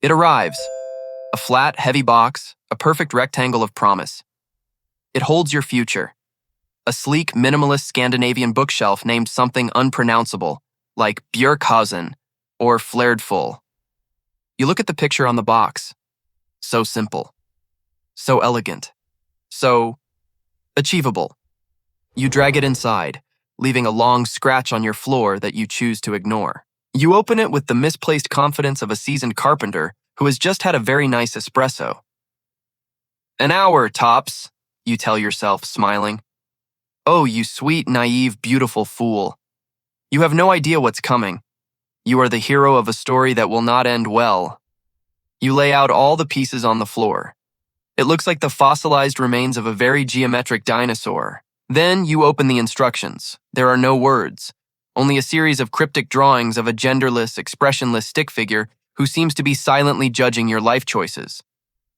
It arrives. A flat, heavy box, a perfect rectangle of promise. It holds your future. A sleek, minimalist Scandinavian bookshelf named something unpronounceable, like Björkhausen or Flared Full. You look at the picture on the box. So simple. So elegant. So achievable. You drag it inside, leaving a long scratch on your floor that you choose to ignore. You open it with the misplaced confidence of a seasoned carpenter who has just had a very nice espresso. An hour, tops, you tell yourself, smiling. Oh, you sweet, naive, beautiful fool. You have no idea what's coming. You are the hero of a story that will not end well. You lay out all the pieces on the floor. It looks like the fossilized remains of a very geometric dinosaur. Then you open the instructions. There are no words, only a series of cryptic drawings of a genderless, expressionless stick figure who seems to be silently judging your life choices.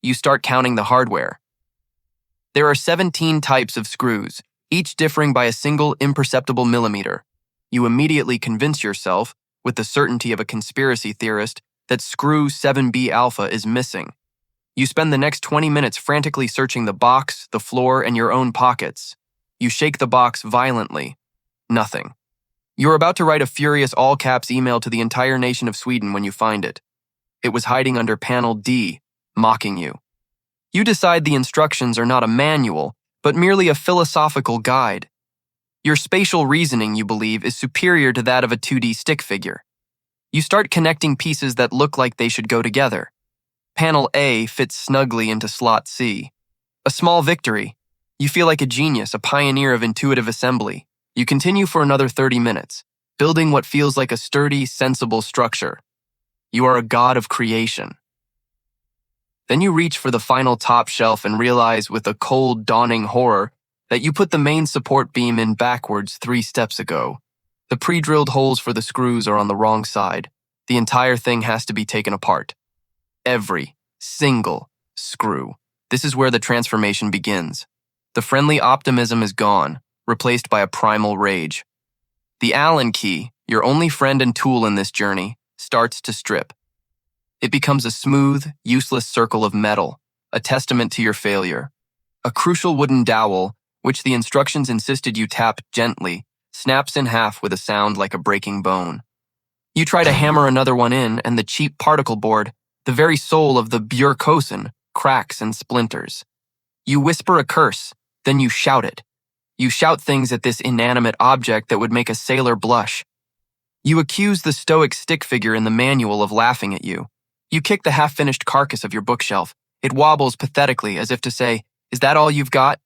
You start counting the hardware. There are 17 types of screws, each differing by a single imperceptible millimeter. You immediately convince yourself, with the certainty of a conspiracy theorist, that screw 7B alpha is missing. You spend the next 20 minutes frantically searching the box, the floor, and your own pockets. You shake the box violently. Nothing. You're about to write a furious all-caps email to the entire nation of Sweden when you find it. It was hiding under panel D, mocking you. You decide the instructions are not a manual, but merely a philosophical guide. Your spatial reasoning, you believe, is superior to that of a 2D stick figure. You start connecting pieces that look like they should go together. Panel A fits snugly into slot C. A small victory. You feel like a genius, a pioneer of intuitive assembly. You continue for another 30 minutes, building what feels like a sturdy, sensible structure. You are a god of creation. Then you reach for the final top shelf and realize with a cold, dawning horror that you put the main support beam in backwards 3 steps ago. The pre-drilled holes for the screws are on the wrong side. The entire thing has to be taken apart. Every single screw. This is where the transformation begins. The friendly optimism is gone, replaced by a primal rage. The Allen key, your only friend and tool in this journey, starts to strip. It becomes a smooth, useless circle of metal, a testament to your failure. A crucial wooden dowel, which the instructions insisted you tap gently, snaps in half with a sound like a breaking bone. You try to hammer another one in, and the cheap particle board, the very soul of the Björkhausen, cracks and splinters. You whisper a curse, then you shout it. You shout things at this inanimate object that would make a sailor blush. You accuse the stoic stick figure in the manual of laughing at you. You kick the half-finished carcass of your bookshelf. It wobbles pathetically as if to say, "Is that all you've got?"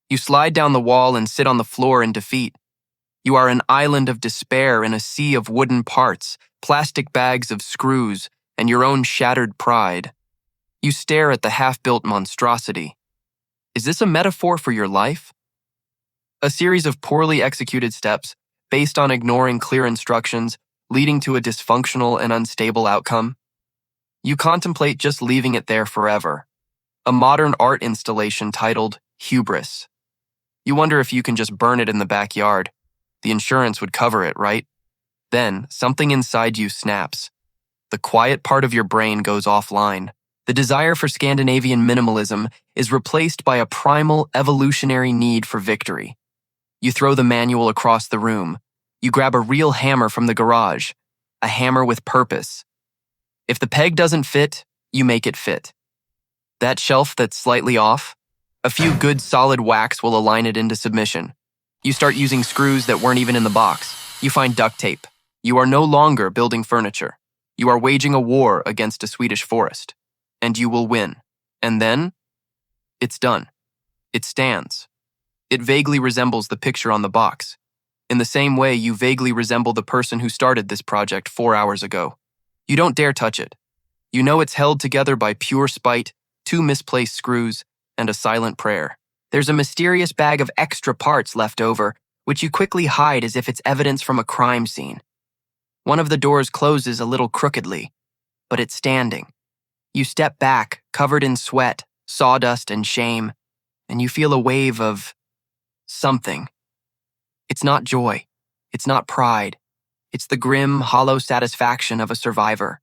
You slide down the wall and sit on the floor in defeat. You are an island of despair in a sea of wooden parts, plastic bags of screws, and your own shattered pride. You stare at the half-built monstrosity. Is this a metaphor for your life? A series of poorly executed steps, based on ignoring clear instructions, leading to a dysfunctional and unstable outcome? You contemplate just leaving it there forever. A modern art installation titled Hubris. You wonder if you can just burn it in the backyard. The insurance would cover it, right? Then, something inside you snaps. The quiet part of your brain goes offline. The desire for Scandinavian minimalism is replaced by a primal evolutionary need for victory. You throw the manual across the room. You grab a real hammer from the garage, a hammer with purpose. If the peg doesn't fit, you make it fit. That shelf that's slightly off, a few good solid whacks will align it into submission. You start using screws that weren't even in the box. You find duct tape. You are no longer building furniture. You are waging a war against a Swedish forest. And you will win. And then, it's done. It stands. It vaguely resembles the picture on the box. In the same way you vaguely resemble the person who started this project 4 hours ago. You don't dare touch it. You know it's held together by pure spite, 2 misplaced screws, and a silent prayer. There's a mysterious bag of extra parts left over, which you quickly hide as if it's evidence from a crime scene. One of the doors closes a little crookedly, but it's standing. You step back, covered in sweat, sawdust, and shame, and you feel a wave of something. It's not joy. It's not pride. It's the grim, hollow satisfaction of a survivor.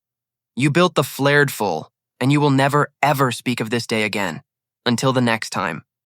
You built the flared full, and you will never ever speak of this day again. Until the next time.